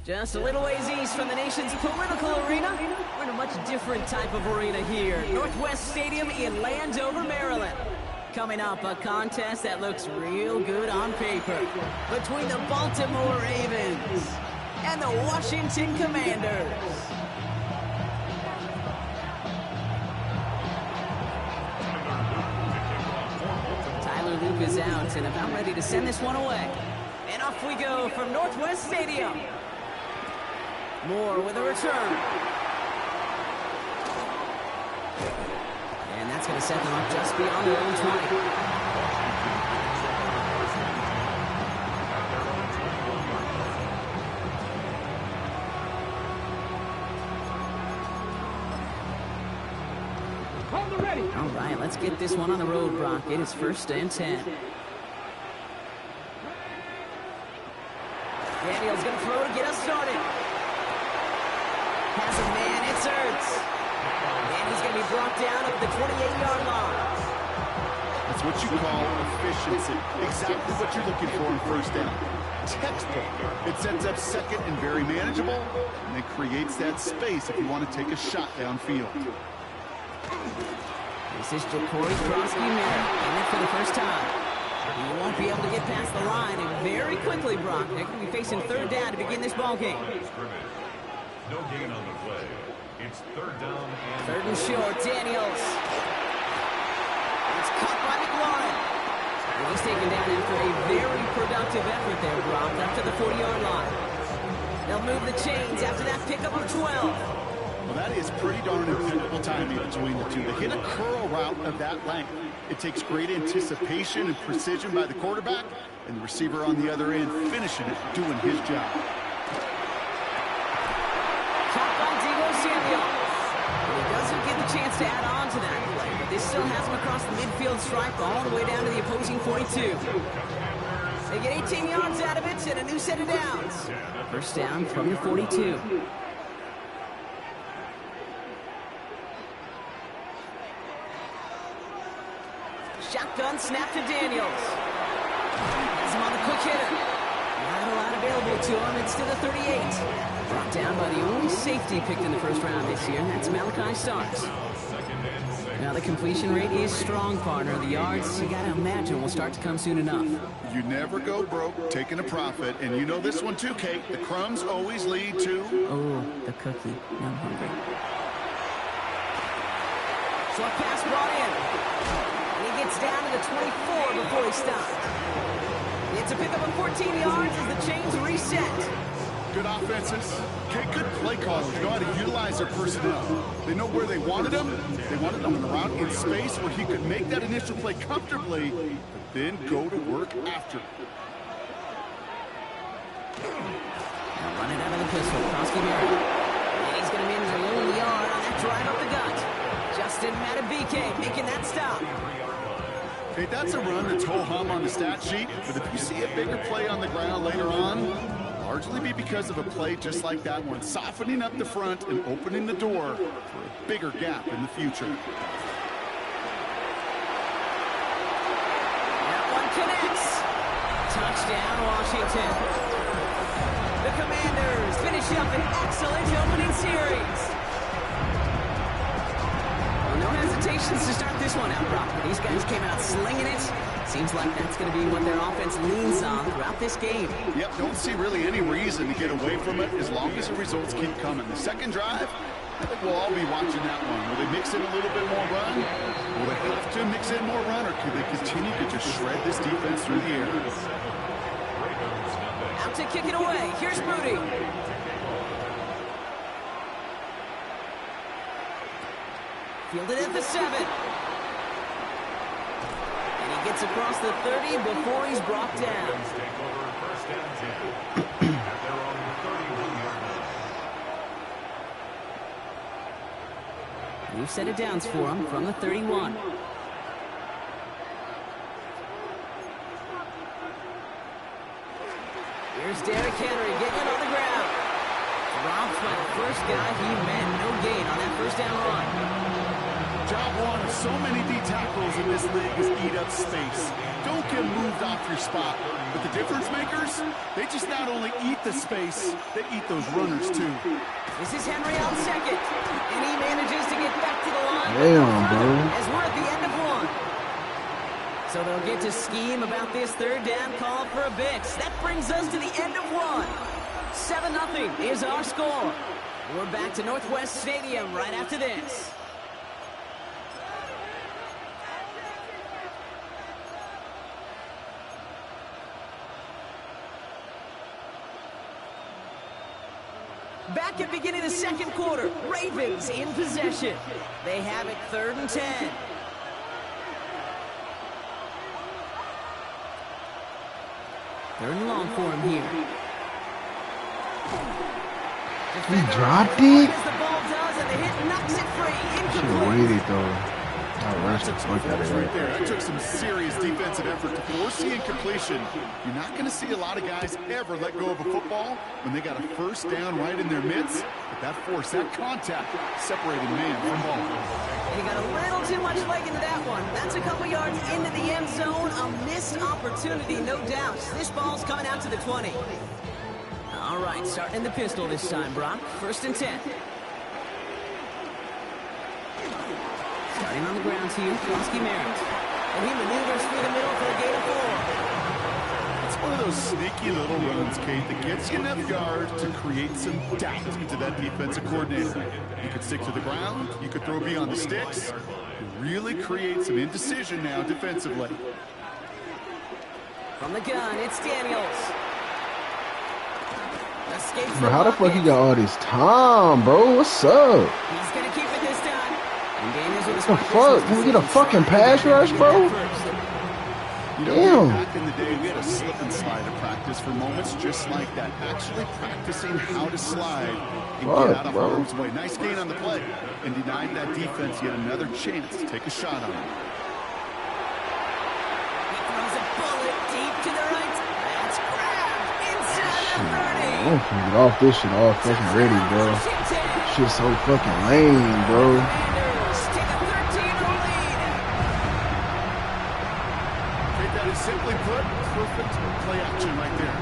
Just a little ways east from the nation's political arena, we're in a much different type of arena here. Northwest Stadium in Landover, Maryland. Coming up, a contest that looks real good on paper between the Baltimore Ravens and the Washington Commanders. Tyler Luke is out and about ready to send this one away. And off we go from Northwest Stadium. Moore with a return. And that's going to set them up just beyond their own 20. All right, let's get this one on the road, Brock. It is 1st and 10. Daniel's going to throw to get us started. Has a man, it's Ertz. And he's going to be brought down at the 28-yard line. That's what you call efficiency. Exactly what you're looking for in 1st down. Textbook. It sets up 2nd and very manageable, and it creates that space if you want to take a shot downfield. This is Jacory Krosky-Miller, in it for the first time. He won't be able to get past the line, and very quickly, Brock, they're going to be facing 3rd down to begin this ball game. No gain on the play. It's 3rd down and 3rd and short. Daniels. It's caught by McLaurin. Well, he's taken down after a very productive effort there, Brock, up to the 40-yard line. They'll move the chains after that pickup of 12. Well, that is pretty darn impeccable timing between the two. They hit a curl route of that length. It takes great anticipation and precision by the quarterback, and the receiver on the other end finishing it, doing his job. He doesn't get the chance to add on to that play, but this still has him across the midfield stripe all the way down to the opposing 42. They get 18 yards out of it and a new set of downs. 1st down from the 42. Shotgun snap to Daniels. Has him on the quick hitter. Not a lot available to him. It's to the 38. Brought down by the only safety picked in the 1st round this year, and that's Malachi Starks. Now the completion rate is strong, partner. The yards, you gotta imagine, will start to come soon enough. You never go broke taking a profit, and you know this one too, Kate. The crumbs always lead to... Oh, the cookie. Now I'm hungry. Short pass brought in. And he gets down to the 24 before he stopped. It's a pickup of 14 yards as the chains reset. Good offenses. Kate, good play callers know how to utilize their personnel. They know where they wanted them. They wanted them around in space where he could make that initial play comfortably, but then go to work after. Now running out of the pistol, Krosky-Miller. And he's going to manage a little yard on that drive up the gut. Justin Matabike making that stop. Kate, that's a run that's ho-hum on the stat sheet, but if you see a bigger play on the ground later on, largely be because of a play just like that one, softening up the front and opening the door for a bigger gap in the future. That one connects. Touchdown, Washington. The Commanders finish up an excellent opening series. Well, no hesitations to start this one out, Brock. These guys came out slinging it. Seems like that's going to be what their offense leans on throughout this game. Yep, don't see really any reason to get away from it as long as the results keep coming. The 2nd drive, I think we'll all be watching that one. Will they mix in a little bit more run? Will they have to mix in more run, or can they continue to just shred this defense through the air? Out to kick it away. Here's Moody. Fielded at the 7. Gets across the 30 before he's brought down. New set of downs for him from the 31. Here's Derrick Henry getting it on the ground. Dropped by the first guy he met. No gain on that 1st down run. Job one of so many D tackles in this league is eat up space. Don't get moved off your spot. But the difference makers, they just not only eat the space, they eat those runners too. This is Henry on second, and he manages to get back to the line. Damn, bro. As we're at the end of one. So they'll get to scheme about this third down call for a bit. That brings us to the end of one. 7-0 is our score. We're back to Northwest Stadium right after this. Back at beginning of the second quarter, Ravens in possession. They have it 3rd and 10. Third and long for him here. He dropped it? As the ball does, and the hit knocks it free. Should have Incomplete. waited though. I rushed the fuck out of Right it. there. That took some serious defensive effort to force the incompletion. You're not going to see a lot of guys ever let go of a football when they got a first down right in their midst. But that force, that contact, separated man from ball. He got a little too much leg into that one. That's a couple yards into the end zone. A missed opportunity, no doubt. This ball's coming out to the 20. All right, starting in the pistol this time, Brock. 1st and 10. Starting on the ground here, Krosky Merritt. And he maneuvers through the middle for a gain of 4. It's one of those sneaky little runs, Kate, that gets you enough yards to create some doubt into that defensive coordinator. You could stick to the ground. You could throw beyond the sticks. You really create some indecision now defensively. From the gun, it's Daniels. Escapes Bro, how the fuck he got all this time, bro? What's up? He's going to keep it this time. And Daniels with What the fuck? Can we get a fucking pass rush, bro? You know, Damn. back in the day, we had a slip and slide to practice for moments just like that. Actually practicing how to slide and Fuck, get out of bro. harm's way. Nice gain on the play. And denied that defense yet another chance to take a shot on him. He throws a bullet deep to the right. That's grabbed inside the 30. I'm finna get off this shit all fucking ready, bro. Shit's so fucking lame, bro. Commanders take a 13-0 lead. Okay, that is simply put, perfect play action right there.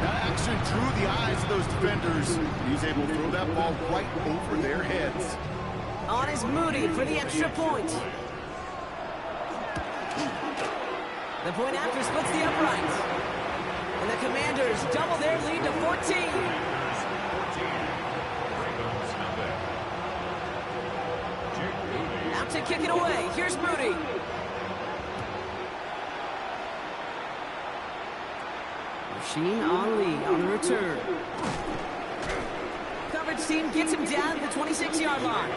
That action drew the eyes of those defenders. And he's able to throw that ball right over their heads. On is Moody for the extra point. The point after splits the uprights. And the Commanders double their lead to 14. Out to kick it away. Here's Moody. Rasheen Ali on the return. Coverage team gets him down to the 26-yard line.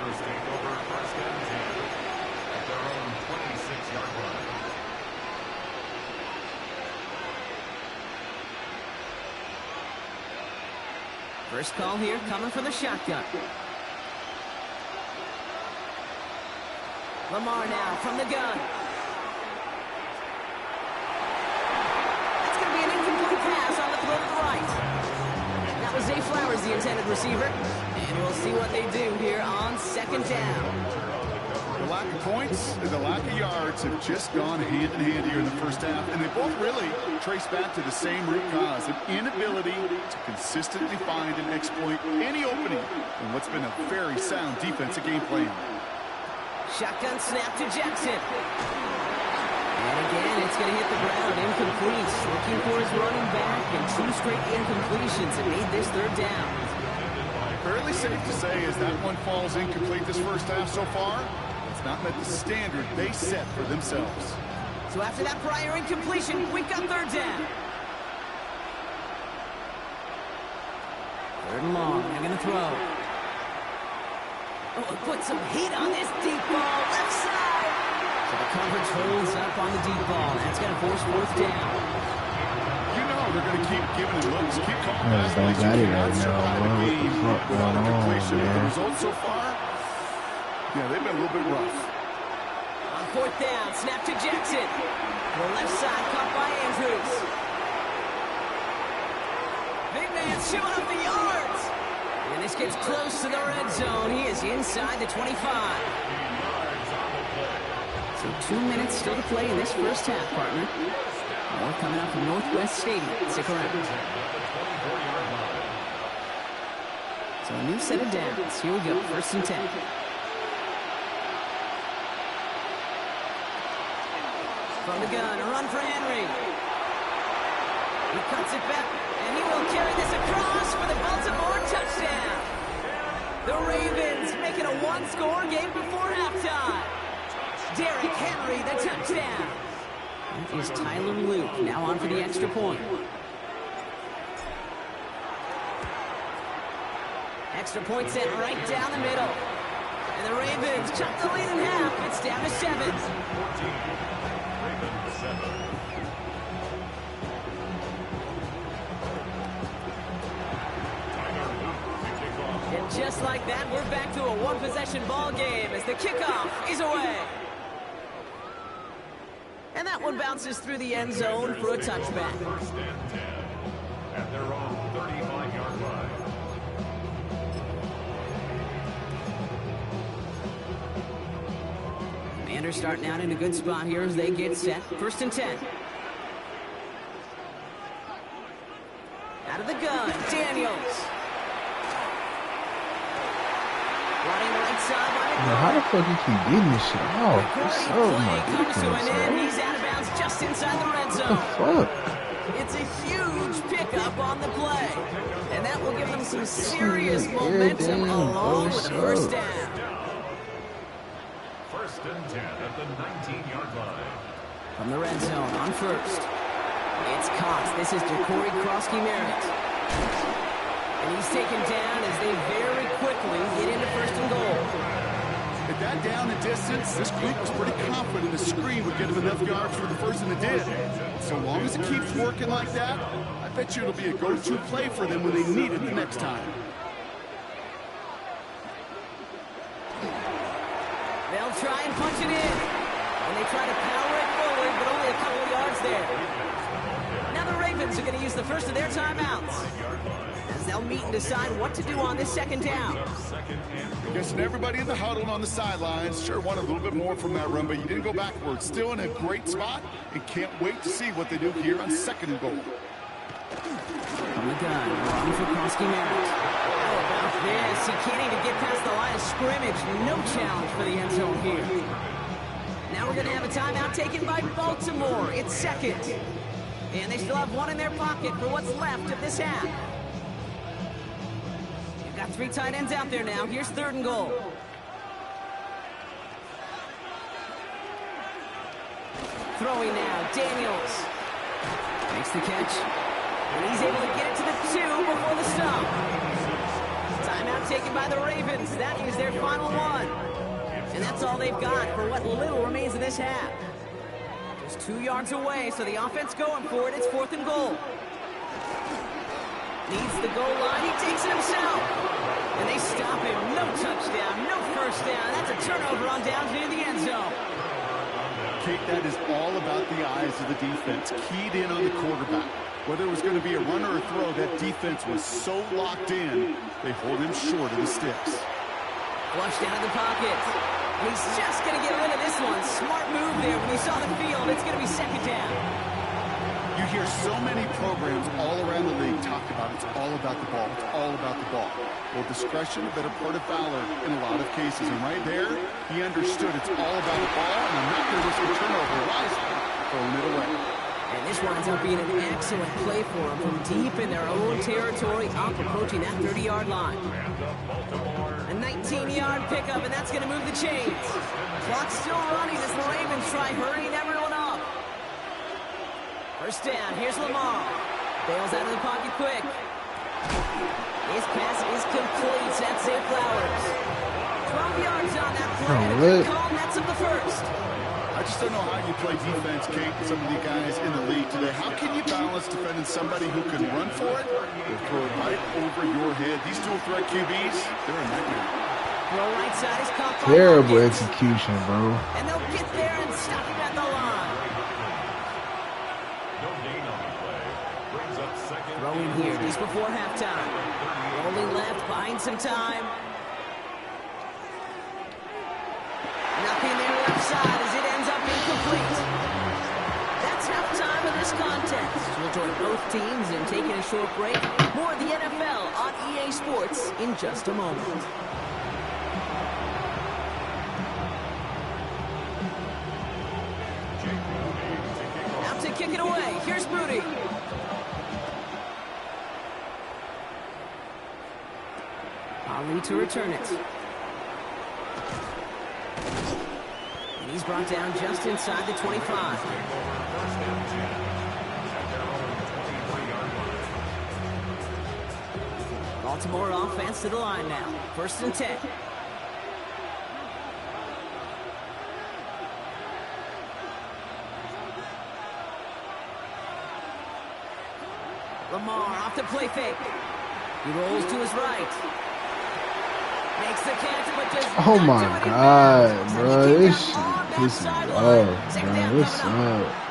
First call here coming from the shotgun. Lamar now from the gun. That's going to be an incomplete pass on the throw to the right. That was Zay Flowers, the intended receiver. And we'll see what they do here on 2nd down. The lack of points and the lack of yards have just gone hand in hand here in the first half, and they both really trace back to the same root cause, an inability to consistently find and exploit any opening in what's been a very sound defensive game plan. Shotgun snap to Jackson. And again, it's going to hit the ground, incomplete. Looking for his running back, and 2 straight incompletions that made this 3rd down. Fairly safe to say as that one falls incomplete this first half so far, it's not met the standard they set for themselves. So after that prior incompletion, we've got 3rd down. 3rd and long, they're going to throw. Oh, put some heat on this deep ball, left side. So the coverage holds up on the deep ball. That's going to force 4th down. You know they're going to keep giving it looks, keep calling I just don't got it right now, bro. What the fuck going on, The man? results so far, yeah, they've been a little bit rough. On 4th down, snap to Jackson. To the left side, caught by Andrews. Big man showing up the yards. And this gets close to the red zone. He is inside the 25. So 2 minutes still to play in this first half, partner. More coming up from Northwest Stadium. Stick around. So a new set of downs. Here we go, 1st and 10. From the gun, a run for Henry. He cuts it back, and he will carry this across for the Baltimore touchdown. The Ravens making a one-score game before halftime. Derrick Henry, the touchdown. That is Tyler Luke, now on for the extra point. Extra point sent right down the middle. And the Ravens cut the lead in half. It's down to 7. And just like that, we're back to a one-possession ball game as the kickoff is away. And that one bounces through the end zone for a touchback. 1st and 10 at their own 35-yard line. Commanders starting out in a good spot here as they get set. 1st and 10. Out of the gun, Daniels. Running right side by the How the fuck you keep getting this shit off? What's up, my comes to an end. defense, He's out of bounds just inside the red What zone. the fuck? It's a huge pickup on the play. And that will give them some serious momentum along with the first down. 1st and 10 at the 19-yard line. From the red zone on 1st. It's Cox. This is Jacory Krosky-Merritt. And he's taken down as they very quickly get into 1st and goal. At that down and distance, this group was pretty confident the screen would get him enough yards for the first, and it did. So long as it keeps working like that, I bet you it'll be a go-to play for them when they need it the next time. They'll try and punch it in. And they try to power it forward, but only a couple of yards there. Now the Ravens are going to use the first of their timeouts as they'll meet and decide what to do on this 2nd down. Guessing everybody in the huddle and on the sidelines sure wanted a little bit more from that run, but you didn't go backwards. Still in a great spot and can't wait to see what they do here on 2nd and goal. From the gun, run for Krosky-Merritt. How about this? He can't even get past the line of scrimmage. No challenge for the end zone here. Now we're going to have a timeout taken by Baltimore. It's 2nd. And they still have one in their pocket for what's left of this half. You've got 3 tight ends out there now. Here's 3rd and goal. Throwing now, Daniels. Makes the catch. And he's able to get it to the 2 before the stop. Timeout taken by the Ravens. That is their final one. And that's all they've got for what little remains of this half. Just 2 yards away, so the offense going for it. It's 4th and goal. Needs the goal line. He takes it himself. And they stop him. No touchdown, no first down. That's a turnover on downs near the end zone. Kate, that is all about the eyes of the defense, keyed in on the quarterback. Whether it was going to be a run or a throw, that defense was so locked in, they hold him short of the sticks. Flushed out of the pocket. And he's just going to get rid of this one. Smart move there when he saw the field. It's going to be 2nd down. You hear so many programs all around the league talk about it's all about the ball. It's all about the ball. Well, discretion, a better part of valor in a lot of cases. And right there, he understood it's all about the ball, and I'm not going to risk a turnover wisely, throwing it away. And this winds up being an excellent play for them from deep in their own territory, up approaching that 30-yard line. A 19-yard pickup, and that's going to move the chains. Clock's still running as the Ravens try hurrying everyone up. 1st down, here's Lamar. Bails out of the pocket quick. His pass is complete. That's Zay Flowers. 12 yards on that play. And a good call, and that's up the 1st. I just don't know how you play defense, Kate, with some of the guys in the league today. How can you balance defending somebody who can run for it or throw it right over your head? These dual threat QBs, they're a nightmare. Throw right side is caught by Terrible Hopkins. execution, bro. And they'll get there and stop him at the line. No gain on the play. Brings up 2nd. Throwing here just before halftime. Rolling left, buying some time. Nothing there left side as it ends up We'll join both teams in taking a short break. More of the NFL on EA Sports in just a moment. Out to kick it away. Here's Moody. Ali to return it. And he's brought down just inside the 25. Baltimore offense to the line now. 1st and 10. Lamar off the play fake. He rolls to his right. Makes the catch, but does Oh not my do it in God, bounds. bro. And he This kicked shit out on that pisses me sideline. off, Second bro. down This coming up. sucks.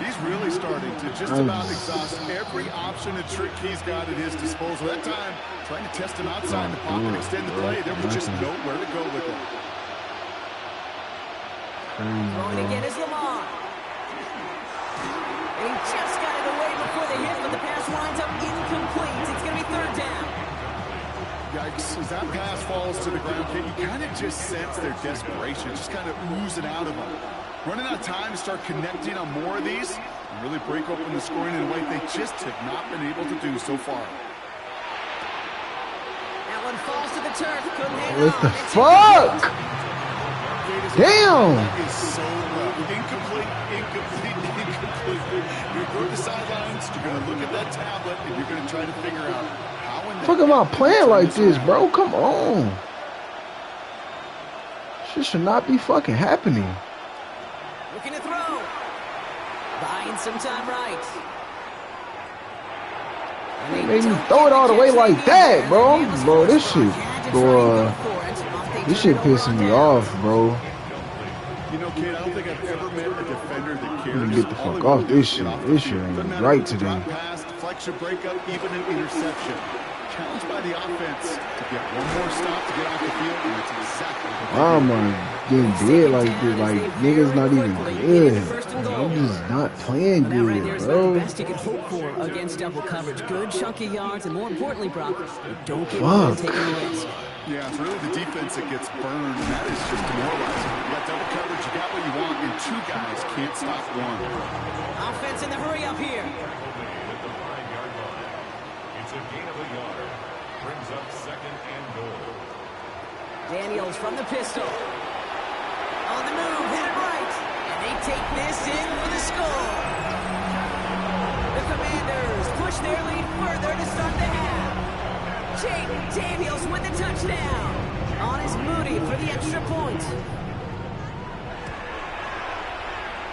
He's really starting to just about exhaust every option and trick he's got at his disposal. That time, trying to test him outside the pocket, extend the play. There was just nowhere to go with it. Throwing again is Lamar. And he just got it away before the hit, but the pass winds up incomplete. It's going to be 3rd down. Yikes, as that pass falls to the ground, you kind of just sense their desperation, just kind of oozing out of them. Running out of time to start connecting on more of these and really break open the scoring in a way they just have not been able to do so far. That one falls to the turf. Couldn't hang What on. the It's fuck? Damn! That is so rough. Incomplete. You're going to the sidelines, you're going to look at that tablet, and you're going to try to figure out how in the Fuck am I playing like this, bro? Come on. Shit should not be fucking happening. Looking to throw. Buying some time right. And they Made me don't throw get it all the way catch like they that, need. bro. It was Bro, this forced shit, back. Had to try and bro, go for it. Off they this turn shit it over pissing on me down. off, bro. You know, kid, I don't think I've ever met a defender that cares. Let me get the All fuck they off want to do this is shit. get off the This shit field. ain't Doesn't matter right if it's a today. drop pass, deflection, breakup, even an interception. Challenged by the offense to get one more stop to get off the field, and that's exactly what Why am I getting dead like this? Like, niggas not even good. I'm just not playing That right there good, is about the bro. best you can hope for against double coverage. Good chunky yards, and more importantly, Brock, you don't get caught taking a risk. Yeah, it's really the defense that gets burned, and that is just demoralizing. You got double coverage, you got what you want, and 2 guys can't stop one. Offense in the hurry up here. With the 5-yard line. It's a gain of a yard. Brings up 2nd and goal. Daniels from the pistol. On the move, headed right. And they take this in for the score. The Commanders push their lead further to start the half. Jaden Daniels with the touchdown. On is Moody for the extra point.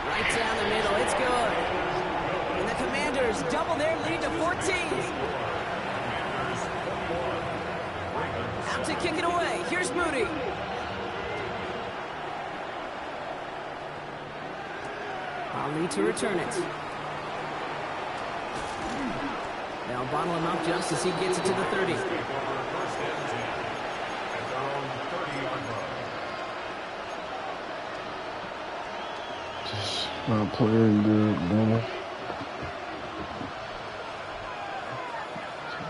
Right down the middle, it's good. And the Commanders double their lead to 14. Out to kick it away. Here's Moody. Ali to return it. They'll bottle him up just as he gets it to the 30. Just not playing good, bro.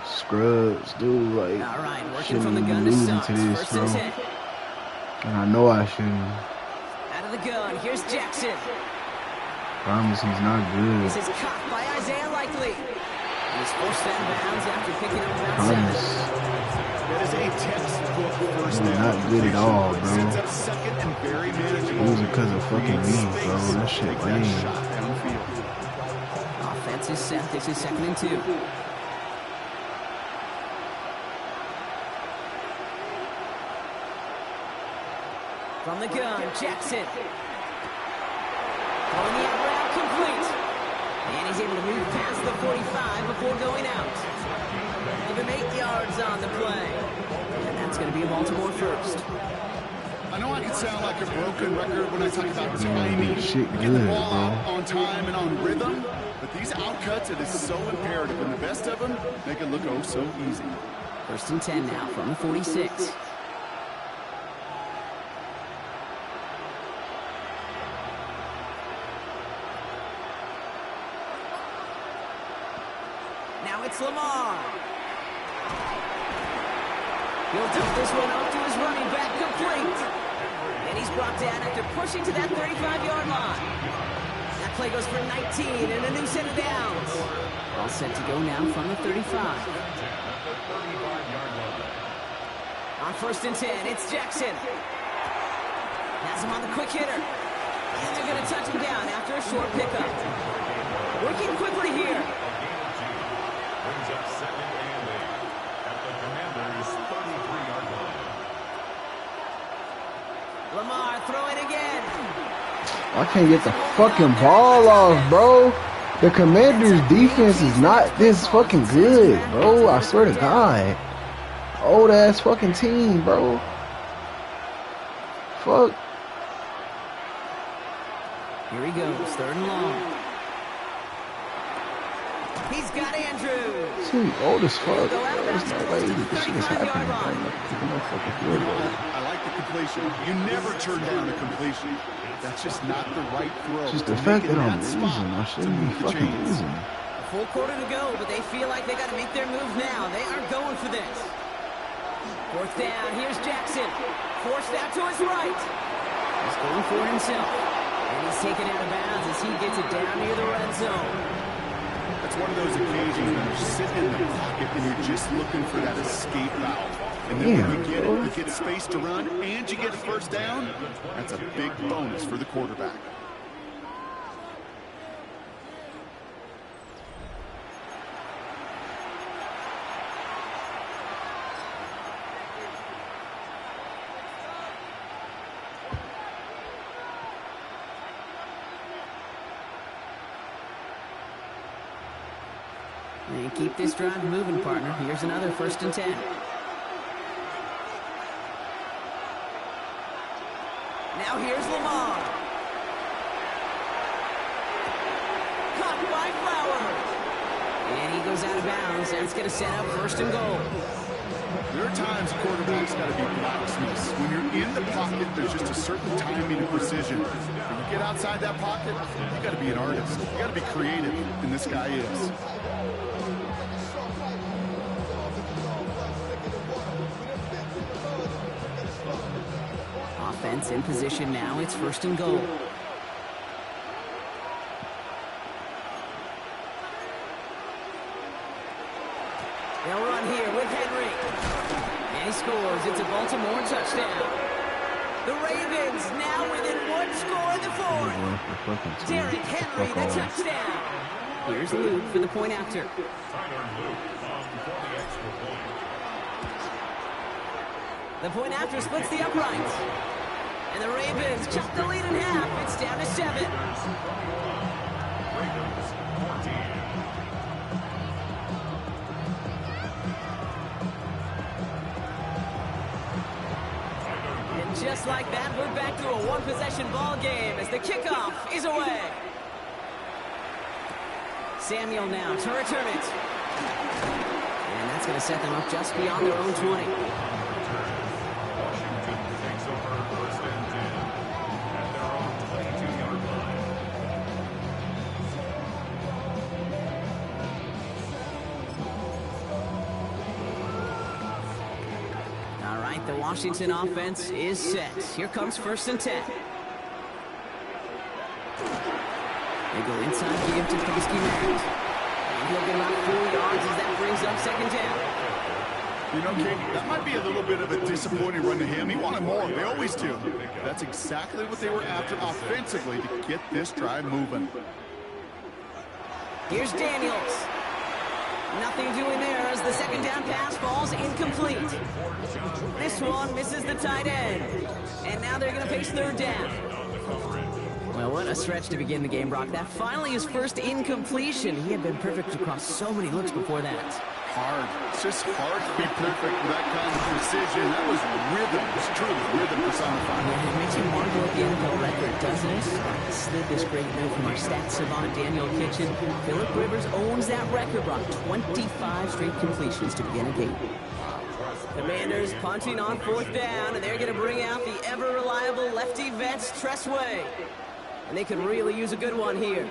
Scrubs, dude, like, All right, working shouldn't from the even gun be to losing start. to this, 1st bro. and 10. And I know I shouldn't. Out of the gun, here's Jackson. Promise he's not good. This is caught by Isaiah Likely. He's forced out of bounds after picking up about 7. Promise. That is a textbook first He's down. not good at all, bro. Sets up 2nd and very manageable. Losing because of fucking me, bro. That shit Take that lame. shot downfield. Offense is set. This is 2nd and 2. From the gun, Jackson. Throwing the out route complete. And he's able to move past the 45 before going out. Give him 8 yards on the play. And that's going to be a Baltimore first. I know I can sound like a broken record when I talk about timing, shit getting the good, ball bro. out on time and on rhythm, but these outcuts, it is so imperative, and the best of them make it look oh so easy. 1st and 10 now from the 46. It's Lamar. He'll dump this one off to his running back, complete. And he's brought down after pushing to that 35-yard line. That play goes for 19 and a new set of downs. All set to go now from the 35. On 1st and 10, it's Jackson. Has him on the quick hitter. And they're going to touch him down after a short pickup. Working quickly here. Brings up 2nd and 8 at the Commanders' 33-yard line. Lamar throwing again. I can't get the fucking ball off, bro. The Commanders' defense is not this fucking good, bro. I swear to God. Old ass fucking team, bro. Fuck. Here he goes, 3rd and long. He's got Andrews. Team old as fuck. There's no way this shit is happening. No fucking field goal. I like the completion. You never turn down a completion. That's just not the right throw. Just the fact that I'm losing, I shouldn't be fucking losing. A full quarter to go, but they feel like they got to make their move now. They are going for this. 4th down, here's Jackson. Forced out to his right. He's going for it himself. And he's taken out of bounds as he gets it down near the red zone. That's one of those occasions when you're sitting in the pocket and you're just looking for that escape valve. And then when you get it, you get space to run and you get a 1st down. That's a big bonus for the quarterback. And keep this drive moving, partner. Here's another 1st and 10. Now here's Lamar. Caught by Flowers. And he goes out of bounds. That's going to set up 1st and goal. There are times quarterbacks got to be blacksmiths. When you're in the pocket, there's just a certain timing and precision. When you get outside that pocket, you got to be an artist. You got to be creative, and this guy is. Offense in position now. It's 1st and goal. They'll run here with Henry. And he scores. It's a Baltimore touchdown. The Ravens now within 1 score in the 4th. Derrick Henry, the touchdown. Here's Luke for the point after. The point after splits the uprights. And the Ravens chop the lead in half. It's down to 7. Ravens 14. And just like that, we're back to a one-possession ball game as the kickoff is away. Samuel now to return it. And that's going to set them up just beyond their own 20. The Washington offense is set. Here comes 1st and 10. They go inside, give to Matt. And he'll get about 4 yards as that brings up 2nd down. You know, Kate, that might be a little bit of a disappointing run to him. He wanted more. They always do. That's exactly what they were after offensively to get this drive moving. Here's Daniels. Nothing doing there as the 2nd down pass falls incomplete. This one misses the tight end. And now they're going to face 3rd down. Well, what a stretch to begin the game, Brock. That finally his first incompletion. He had been perfect across so many looks before that. Hard. It's just hard to be perfect with that kind of precision. That was rhythm. It's truly rhythm personified. Yeah, it makes you marvel at the NFL record, doesn't it? I slid this great note from our stats savant, Daniel Kitchen. Phillip Rivers owns that record, Brock. 25 straight completions to begin a game. Commanders punting on 4th down, and they're going to bring out the ever-reliable lefty Vance Tressway. And they could really use a good one here.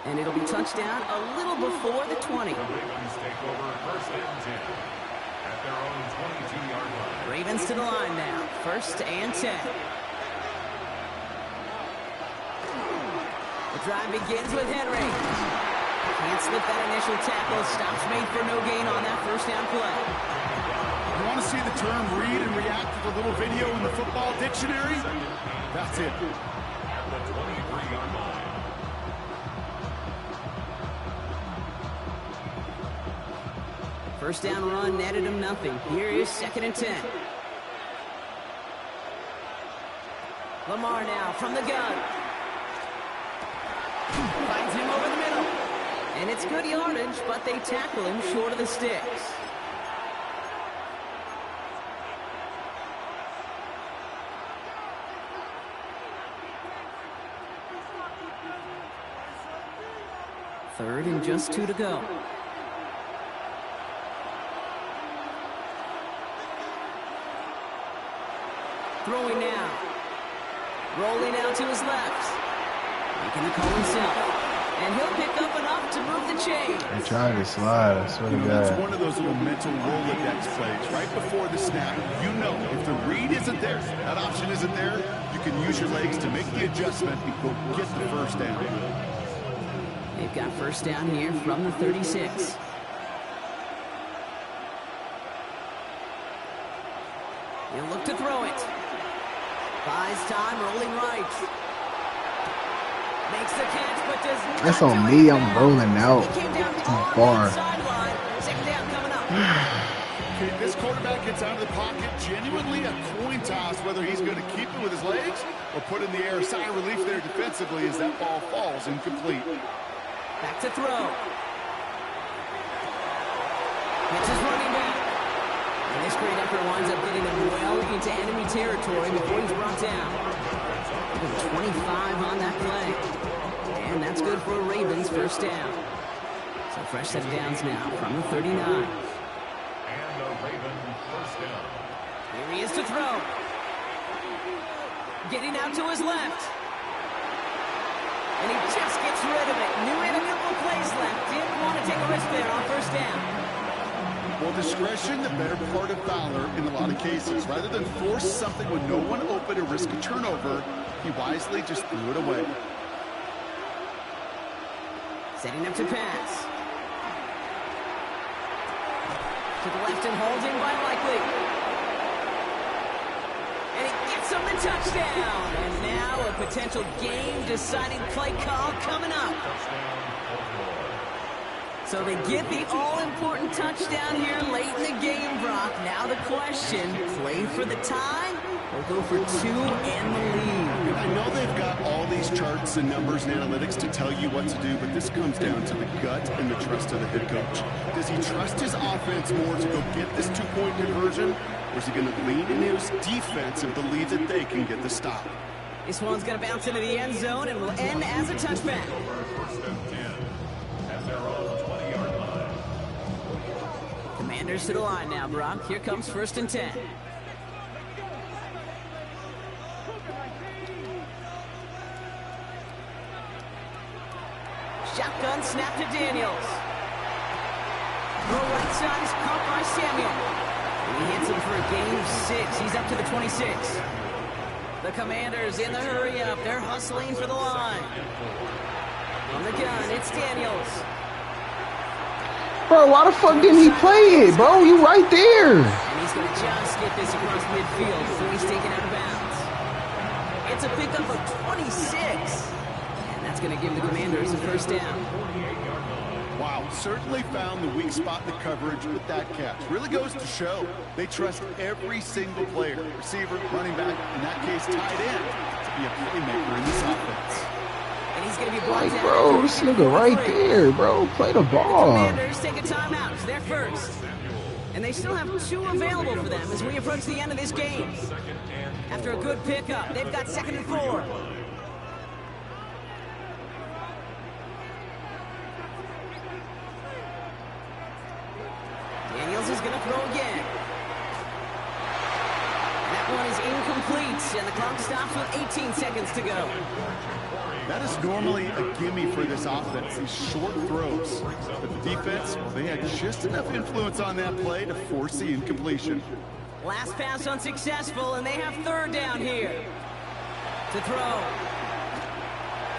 And it'll be touchdown a little before the 20. The Ravens take over first and 10 at their own 22-yard line. Ravens to the line now. First and 10. The drive begins with Henry. Can't slip that initial tackle. Stops made for no gain on that first down play. You want to see the term read and react with a little video in the football dictionary? That's it. At the 23-yard line. First down run netted him nothing. Here is second and 10. Lamar now from the gun. Finds him over the middle. And it's good yardage, but they tackle him short of the sticks. Third and just 2 to go. Throwing now. Rolling out to his left. Making the call himself. And he'll pick up enough to move the chains. I tried to slide, I swear to God. That's one of those little mental Rolodex plays. Right before the snap, you know if the read isn't there, that option isn't there, you can use your legs to make the adjustment and go get the first down. They've got first down here from the 36. He'll look to throw it. Buys time, rolling right. Makes the catch, but does not. That's on me, I'm rolling out too far. Second down coming up. Okay, this quarterback gets out of the pocket, genuinely a coin toss whether he's going to keep it with his legs or put in the air. Sigh of relief there defensively as that ball falls incomplete. Back to throw. It's his running back. And this great effort winds up getting him well into enemy territory before he's brought down. 25 on that play. And that's good for a Ravens first down. So fresh set of downs now from the 39. And the Ravens first down. Here he is to throw. Getting out to his left. And he just gets rid of it. Knew he had a couple plays left. Didn't want to take a risk there on first down. Well, discretion, the better part of valor in a lot of cases. Rather than force something with no one open and risk a turnover, he wisely just threw it away. Setting up to pass. To the left and holding by Likely. And he gets him the touchdown. And now a potential game-deciding play call coming up. So they get the all-important touchdown here late in the game, Brock. Now the question, play for the tie or go for 2 and the lead? I know they've got all these charts and numbers and analytics to tell you what to do, but this comes down to the gut and the trust of the head coach. Does he trust his offense more to go get this 2-point conversion, or is he going to lean in his defense and believe that they can get the stop? This one's going to bounce into the end zone and will end as a touchback. First and 10 at their own 20-yard line. Commanders to the line now, Brock. Here comes first and 10. Shotgun snap to Daniels. Throw right side is caught by Samuel. And he hits him for a gain of 6. He's up to the 26. The Commanders in the hurry up. They're hustling for the line. On the gun, it's Daniels. Bro, why the fuck didn't he play it, bro? You right there. And he's going to just get this across midfield before he's taken out of bounds. It's a pickup of 26. And that's going to give the Commanders a first down. Wow, certainly found the weak spot in the coverage with that catch. Really goes to show they trust every single player, receiver, running back, in that case tight end, to be a playmaker in this offense. And he's going to be brought Like, down. bro, this nigga right there, bro. Play the ball. Commanders take a timeout. It's their first. And they still have 2 available for them as we approach the end of this game. After a good pickup, they've got 2nd and 4. Daniels is going to throw again. And that one is incomplete, and the clock stops with 18 seconds to go. That is normally a gimme for this offense, these short throws. But the defense, well, they had just enough influence on that play to force the incompletion. Last pass unsuccessful, and they have third down here. To throw.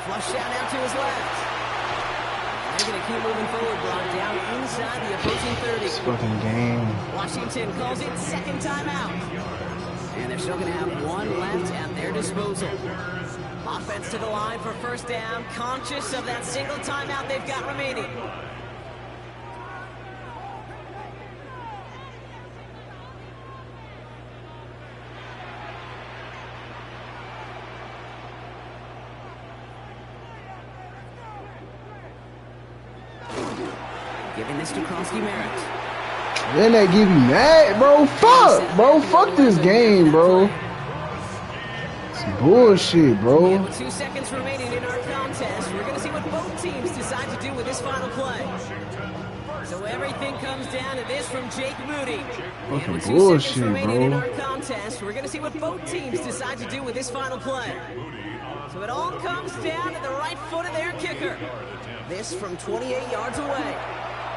Flushed out now to his left. They're going to keep moving forward, brought down inside the opposing 30. This fucking game. Washington calls it second timeout. And they're still going to have one left at their disposal. Offense to the line for first down, conscious of that single timeout they've got remaining. Giving this to Kronsky-Merritt. Then they give you that, bro. Fuck, bro. Fuck this game, bro. It's bullshit, bro. And with 2 seconds remaining in our contest, we're going to see what both teams decide to do with this final play. So everything comes down to this from Jake Moody. And with 2 bullshit, seconds remaining in bro. our contest, we're going to see what both teams decide to do with this final play. So it all comes down to the right foot of their kicker. This from 28 yards away.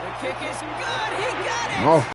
The kick is good. He got it. Oh.